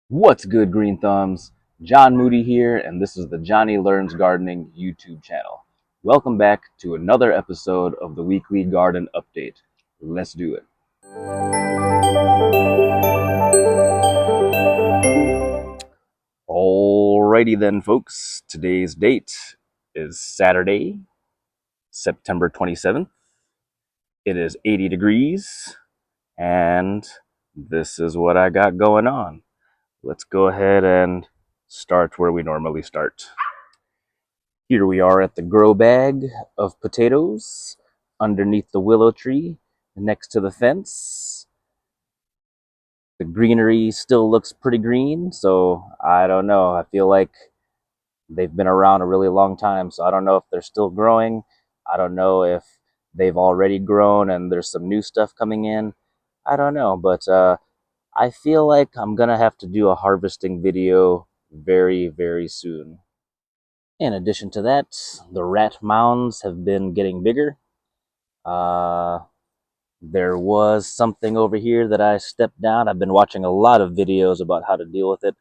What's good, Green Thumbs? John Moody here, and this is the Johnny Learns Gardening YouTube channel. Welcome back to another episode of the weekly garden update. Let's do it. Alrighty then, folks. Today's date is Saturday, September 27th. It is 80 degrees, and this is what I got going on. Let's go ahead and start where we normally start. Here we are at the grow bag of potatoes underneath the willow tree next to the fence. The greenery still looks pretty green, so I don't know. I feel like they've been around a really long time, so I don't know if they're still growing. I don't know if they've already grown and there's some new stuff coming in. I don't know, but I feel like I'm gonna have to do a harvesting video very, very soon. In addition to that, the rat mounds have been getting bigger. Uh, there was something over here that I stepped down. I've been watching a lot of videos about how to deal with it.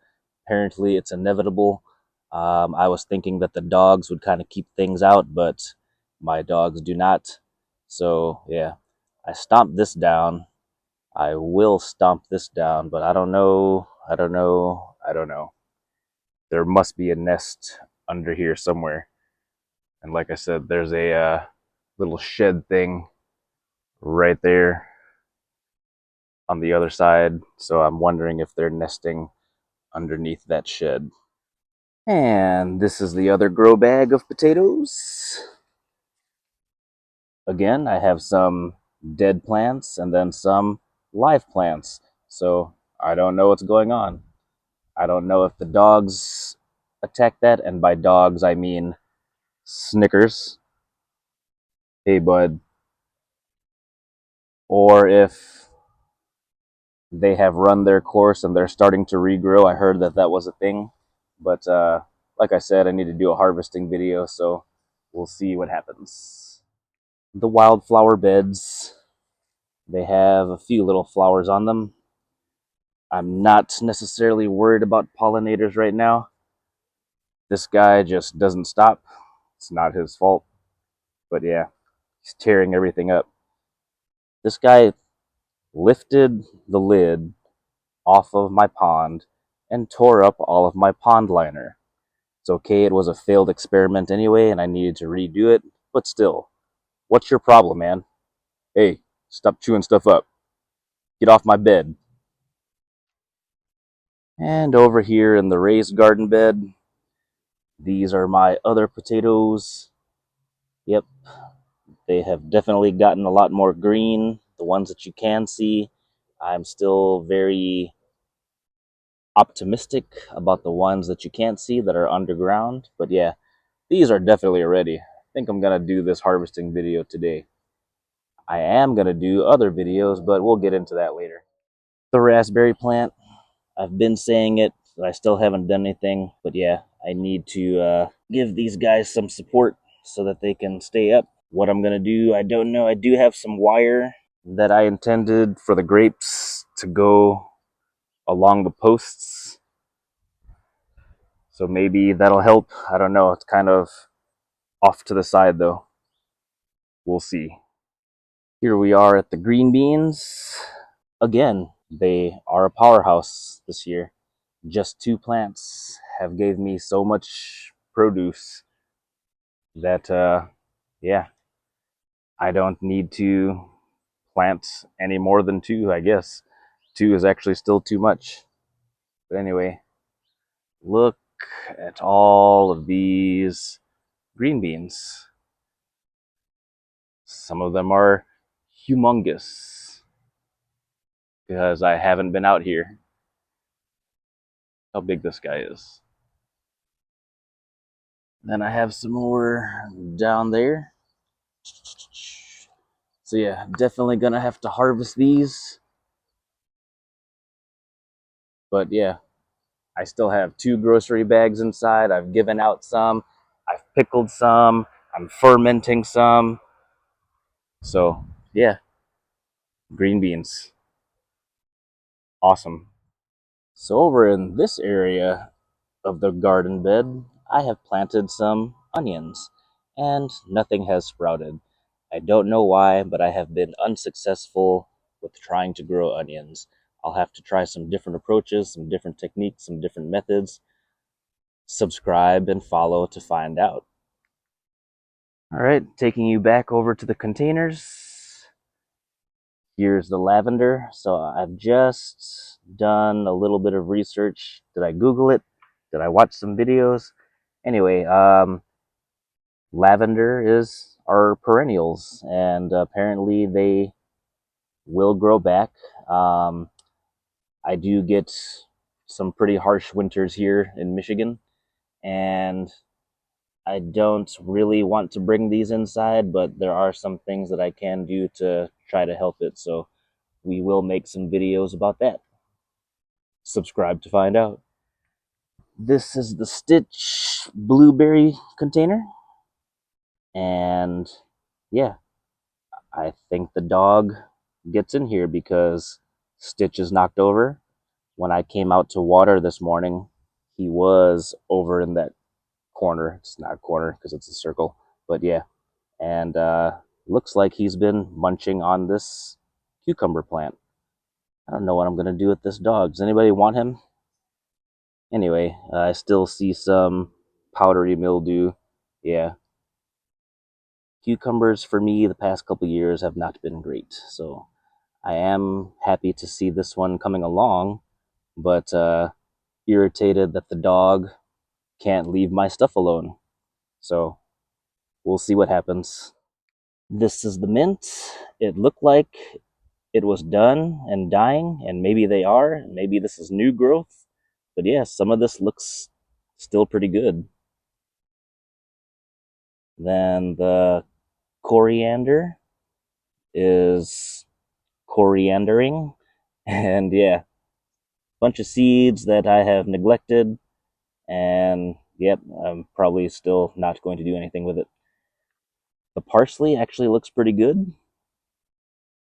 Apparently, it's inevitable. I was thinking that the dogs would kind of keep things out, but my dogs do not. So, yeah, I stomped this down. I will stomp this down, but I don't know. I don't know. I don't know. There must be a nest under here somewhere. And like I said, there's a little shed thing right there on the other side. So I'm wondering if they're nesting underneath that shed. And this is the other grow bag of potatoes. Again, I have some dead plants and then some live plants. So I don't know what's going on. I don't know if the dogs attack that. And by dogs, I mean Snickers. Hey, bud. Or if they have run their course and they're starting to regrow. I heard that that was a thing, but like I said, I need to do a harvesting video, so we'll see what happens. The wildflower beds, they have a few little flowers on them. I'm not necessarily worried about pollinators right now. This guy just doesn't stop. It's not his fault, but yeah, he's tearing everything up. This guy lifted the lid off of my pond and tore up all of my pond liner. It's okay, it was a failed experiment anyway, and I needed to redo it, but still, what's your problem, man? Hey, stop chewing stuff up. Get off my bed. And over here in the raised garden bed, these are my other potatoes. Yep, they have definitely gotten a lot more green. The ones that you can see, I'm still very optimistic about the ones that you can't see that are underground. But yeah, these are definitely ready. I think I'm gonna do this harvesting video today. I am gonna do other videos, but we'll get into that later. The raspberry plant, I've been saying it, but I still haven't done anything. But yeah, I need to give these guys some support so that they can stay up. What I'm gonna do, I don't know. I do have some wire that I intended for the grapes to go along the posts. So maybe that'll help. I don't know. It's kind of off to the side though. We'll see. Here we are at the green beans. Again, they are a powerhouse this year. Just two plants have gave me so much produce that yeah, I don't need to plant any more than two, I guess. Two is actually still too much. But anyway, look at all of these green beans. Some of them are humongous because I haven't been out here. How big this guy is. Then I have some more down there. So yeah, definitely gonna have to harvest these. But yeah, I still have two grocery bags inside. I've given out some. I've pickled some. I'm fermenting some. So yeah, green beans. Awesome. So over in this area of the garden bed, I have planted some onions, and nothing has sprouted. I don't know why, but I have been unsuccessful with trying to grow onions. I'll have to try some different approaches, some different techniques, some different methods. Subscribe and follow to find out. All right, taking you back over to the containers. Here's the lavender. So I've just done a little bit of research. Did I Google it? Did I watch some videos? Anyway, lavender is our perennials, and apparently they will grow back. Um, I do get some pretty harsh winters here in Michigan, and I don't really want to bring these inside, but there are some things that I can do to try to help it. So we will make some videos about that. Subscribe to find out. This is the Stitch blueberry container. And yeah, I think the dog gets in here because Stitch is knocked over. When I came out to water this morning, he was over in that corner. It's not a corner because it's a circle, but yeah. And looks like he's been munching on this cucumber plant. I don't know what I'm going to do with this dog. Does anybody want him? Anyway, I still see some powdery mildew. Yeah. Cucumbers for me the past couple years have not been great. So I am happy to see this one coming along, but irritated that the dog can't leave my stuff alone. So we'll see what happens. This is the mint. It looked like it was done and dying, and maybe they are. Maybe this is new growth. But yeah, some of this looks still pretty good. Then the coriander is coriandering. And yeah, bunch of seeds that I have neglected. And yep, I'm probably still not going to do anything with it. The parsley actually looks pretty good.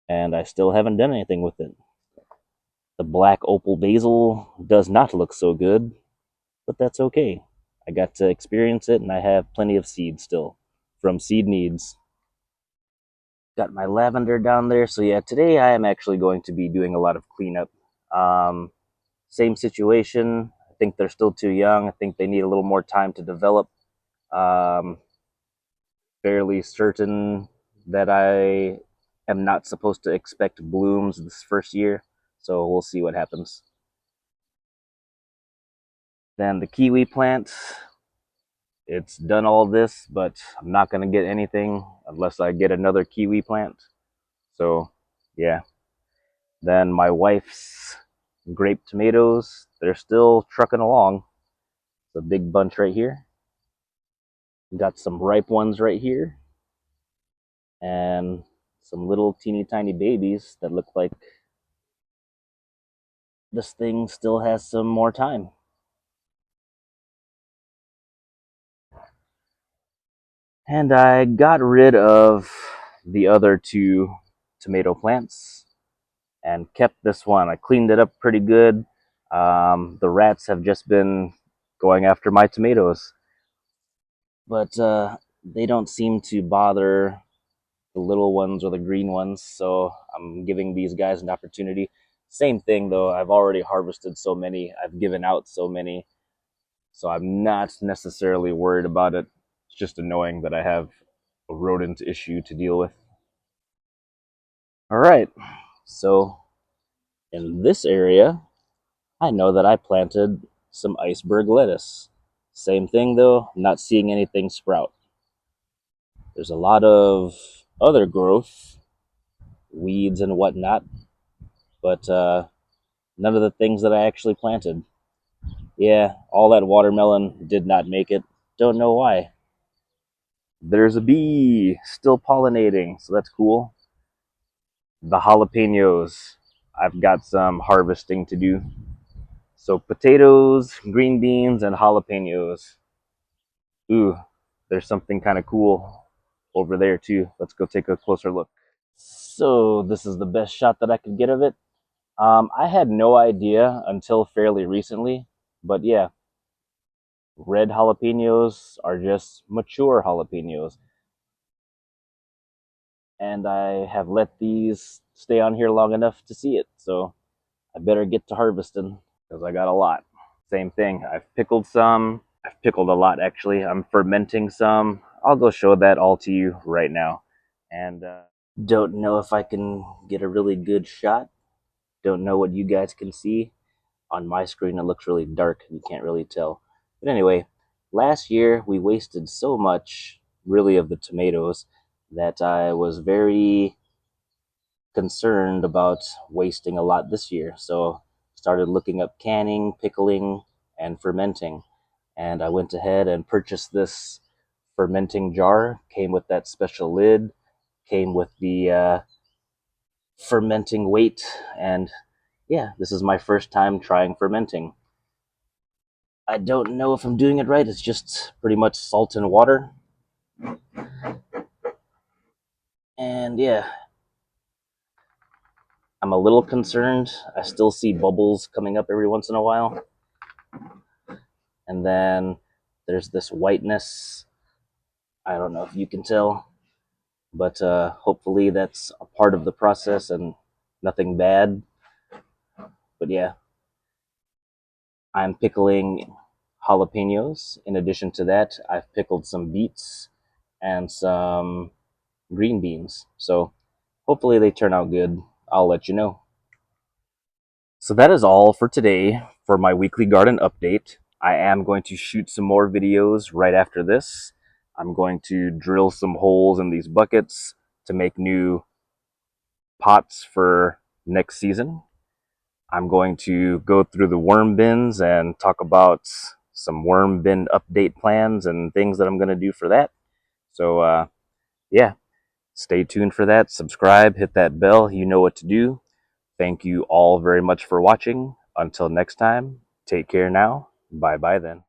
And I still haven't done anything with it. The black opal basil does not look so good, but that's okay. I got to experience it, and I have plenty of seeds still from Seed Needs. Got my lavender down there. So yeah, today I am actually going to be doing a lot of cleanup. Um, Same situation. I think they're still too young. I think they need a little more time to develop. Um, Fairly certain that I am not supposed to expect blooms this first year. So we'll see what happens. Then the kiwi plant, it's done all this, but I'm not going to get anything unless I get another kiwi plant. So, yeah. Then my wife's grape tomatoes, they're still trucking along. It's a big bunch right here. Got some ripe ones right here. And some little teeny tiny babies that look like this thing still has some more time. And I got rid of the other two tomato plants and kept this one. I cleaned it up pretty good. The rats have just been going after my tomatoes, but they don't seem to bother the little ones or the green ones, so I'm giving these guys an opportunity. Same thing though, I've already harvested so many, I've given out so many, so I'm not necessarily worried about it. It's just annoying that I have a rodent issue to deal with. All right, so in this area, I know that I planted some iceberg lettuce. Same thing though, not seeing anything sprout. There's a lot of other growth, weeds and whatnot, but none of the things that I actually planted. Yeah, all that watermelon did not make it. Don't know why. There's a bee still pollinating, so that's cool. The jalapenos, I've got some harvesting to do. So potatoes, green beans, and jalapenos. Ooh, there's something kind of cool over there too. Let's go take a closer look. So this is the best shot that I could get of it. I had no idea until fairly recently, but yeah, red jalapenos are just mature jalapenos. And I have let these stay on here long enough to see it, so I better get to harvesting because I got a lot. Same thing, I've pickled some. I've pickled a lot actually. I'm fermenting some. I'll go show that all to you right now. And don't know if I can get a really good shot. Don't know what you guys can see. On my screen, it looks really dark. You can't really tell. But anyway, last year we wasted so much, really, of the tomatoes that I was very concerned about wasting a lot this year. So started looking up canning, pickling, and fermenting. And I went ahead and purchased this fermenting jar. Came with that special lid, came with the fermenting weight, and yeah, this is my first time trying fermenting. I don't know if I'm doing it right. It's just pretty much salt and water. And yeah, I'm a little concerned. I still see bubbles coming up every once in a while. And then there's this whiteness. I don't know if you can tell, but hopefully that's a part of the process and nothing bad. But yeah, I'm pickling jalapenos. In addition to that, I've pickled some beets and some green beans. So hopefully they turn out good. I'll let you know. So that is all for today for my weekly garden update. I am going to shoot some more videos right after this. I'm going to drill some holes in these buckets to make new pots for next season. I'm going to go through the worm bins and talk about some worm bin update plans and things that I'm going to do for that. So, yeah, stay tuned for that. Subscribe, hit that bell. You know what to do. Thank you all very much for watching. Until next time, take care now. Bye bye then.